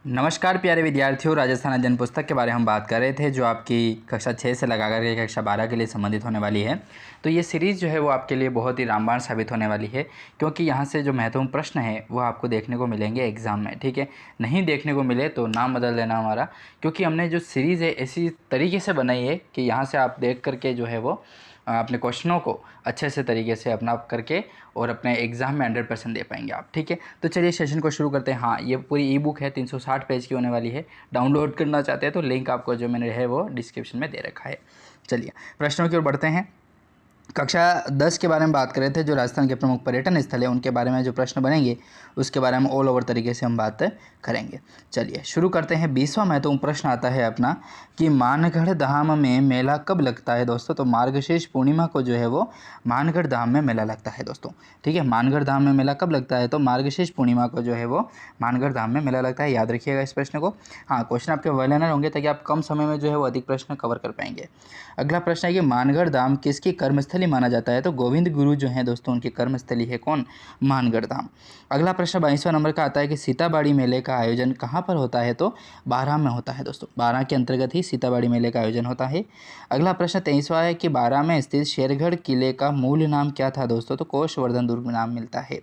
नमस्कार प्यारे विद्यार्थियों, राजस्थान अध्ययन पुस्तक के बारे में हम बात कर रहे थे जो आपकी कक्षा 6 से लगा करके कक्षा 12 के लिए संबंधित होने वाली है। तो ये सीरीज़ जो है वो आपके लिए बहुत ही रामबाण साबित होने वाली है, क्योंकि यहाँ से जो महत्वपूर्ण प्रश्न है वो आपको देखने को मिलेंगे एग्ज़ाम में। ठीक है, नहीं देखने को मिले तो नाम बदल देना हमारा, क्योंकि हमने जो सीरीज़ है इसी तरीके से बनाई है कि यहाँ से आप देख करके जो है वो अपने क्वेश्चनों को अच्छे से तरीके से अपना करके और अपने एग्ज़ाम में 100% दे पाएंगे आप। ठीक है, तो चलिए सेशन को शुरू करते हैं। हाँ, ये पूरी ई बुक है, 360 पेज की होने वाली है। डाउनलोड करना चाहते हैं तो लिंक आपको जो मैंने है वो डिस्क्रिप्शन में दे रखा है। चलिए प्रश्नों की ओर बढ़ते हैं। कक्षा 10 के बारे में बात कर रहे थे, जो राजस्थान के प्रमुख पर्यटन स्थल है उनके बारे में जो प्रश्न बनेंगे उसके बारे में ऑल ओवर तरीके से हम बात करेंगे। चलिए शुरू करते हैं। 20वां महत्वपूर्ण प्रश्न आता है अपना कि मानगढ़ धाम में मेला कब लगता है दोस्तों। तो मार्गशीर्ष पूर्णिमा को जो है वो मानगढ़ धाम में मेला लगता है दोस्तों। ठीक है, मानगढ़ धाम में मेला कब लगता है तो मार्गशीर्ष पूर्णिमा को जो है वो मानगढ़ धाम में मेला लगता है। याद रखिएगा इस प्रश्न को। हाँ, क्वेश्चन आपके वेल लर्नर होंगे ताकि आप कम समय में जो है वो अधिक प्रश्न कवर कर पाएंगे। अगला प्रश्न है कि मानगढ़ धाम किसकी कर्मस्थली माना जाता है। तो गोविंद गुरु जो हैं दोस्तों उनकी कर्मस्थली है कौन, मानगढ़ धाम। अगला प्रश्न 22वां नंबर का आता है कि सीताबाड़ी मेले का आयोजन कहाँ पर होता है। तो बारां में होता है दोस्तों। बारां के अंतर्गत ही सीताबाड़ी मेले का आयोजन होता है। अगला प्रश्न 23वां है कि बारां में स्थित शेरगढ़ किले का मूल नाम क्या था दोस्तों। तो कोषवर्धन दुर्ग नाम मिलता है।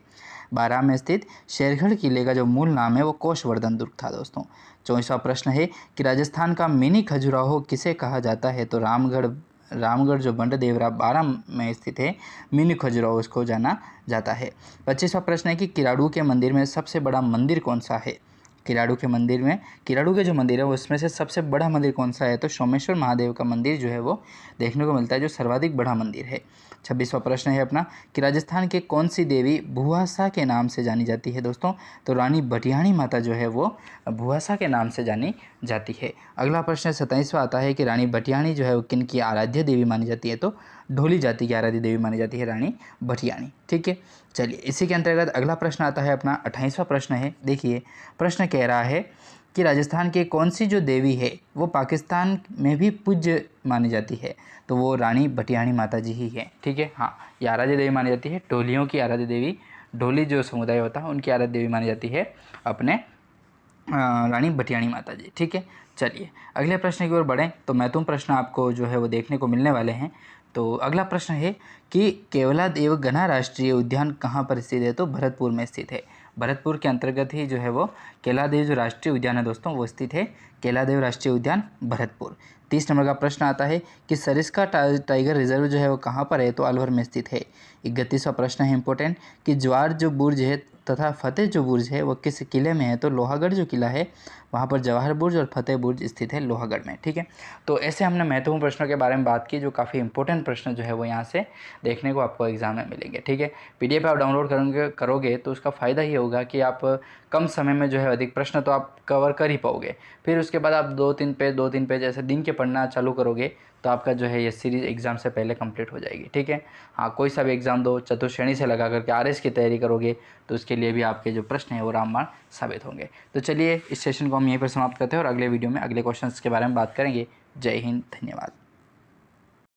बारां में स्थित शेरगढ़ किले का जो मूल नाम है वो कोषवर्धन दुर्ग था दोस्तों। 24वां प्रश्न है कि राजस्थान का मिनी खजुराहो किसे कहा जाता है। तो रामगढ़ जो बंडदेवरा बारां में स्थित है, मिनी खजुराहो उसको जाना जाता है। 25वां प्रश्न है कि किराड़ू के मंदिर में सबसे बड़ा मंदिर कौन सा है। किराड़ू के जो मंदिर है उसमें से सबसे बड़ा मंदिर कौन सा है। तो सोमेश्वर महादेव का मंदिर जो है वो देखने को मिलता है, जो सर्वाधिक बड़ा मंदिर है। 26वां प्रश्न है अपना कि राजस्थान के कौन सी देवी भुआसा के नाम से जानी जाती है दोस्तों। तो रानी भटियाणी माता जो है वो भुआसा के नाम से जानी जाती है। अगला प्रश्न 27वां आता है कि रानी भटियाणी जो है वो किन की आराध्य देवी मानी जाती है। तो ढोली जाति की आराध्य देवी मानी जाती है रानी भटियाणी। ठीक है, चलिए इसी के अंतर्गत अगला प्रश्न आता है अपना 28वां प्रश्न है। देखिए प्रश्न कह रहा है कि राजस्थान की कौन सी जो देवी है वो पाकिस्तान में भी पूज्य मानी जाती है। तो वो रानी भटियाणी माता जी ही है। ठीक है, हाँ, ये आराध्य देवी मानी जाती है। ढोलियों की आराध्य देवी, ढोली जो समुदाय होता है उनकी आराध्य देवी मानी जाती है अपने रानी भटियाणी माता जी। ठीक है, चलिए अगले प्रश्न की ओर बढ़ें तो महत्वपूर्ण प्रश्न आपको जो है वो देखने को मिलने वाले हैं। तो अगला प्रश्न है कि केवलादेव घना राष्ट्रीय उद्यान कहाँ पर स्थित है। तो भरतपुर में स्थित है। भरतपुर के अंतर्गत ही जो है वो केलादेव जो राष्ट्रीय उद्यान है दोस्तों वो स्थित है। केलादेव राष्ट्रीय उद्यान भरतपुर। 30 नंबर का प्रश्न आता है कि सरिस्का टाइगर रिजर्व जो है वो कहाँ पर है। तो अलवर में स्थित है। 31वां प्रश्न है इंपॉर्टेंट कि ज्वार जो बुर्ज है तथा फतेह जो बुर्ज है वो किस किले में है। तो लोहागढ़ जो किला है वहाँ पर जवाहर बुर्ज और फतेह बुर्ज स्थित है लोहागढ़ में। ठीक है, तो ऐसे हमने महत्वपूर्ण प्रश्नों के बारे में बात की, जो काफ़ी इंपॉर्टेंट प्रश्न जो है वो यहाँ से देखने को आपको एग्जाम में मिलेंगे। ठीक है, PDF आप डाउनलोड करोगे तो उसका फ़ायदा ये होगा कि आप कम समय में जो है अधिक प्रश्न तो आप कवर कर ही पाओगे। फिर उसके बाद आप 2-3 पेज ऐसे दिन के पढ़ना चालू करोगे तो आपका जो है ये सीरीज़ एग्ज़ाम से पहले कंप्लीट हो जाएगी। ठीक है, हाँ, कोई सा भी एग्ज़ाम दो, चतुश्रेणी से लगा करके RS की तैयारी करोगे तो उसके लिए भी आपके जो प्रश्न हैं वो रामबाण साबित होंगे। तो चलिए इस सेशन को हम यहीं पर समाप्त करते हैं और अगले वीडियो में अगले क्वेश्चंस के बारे में बात करेंगे। जय हिंद, धन्यवाद।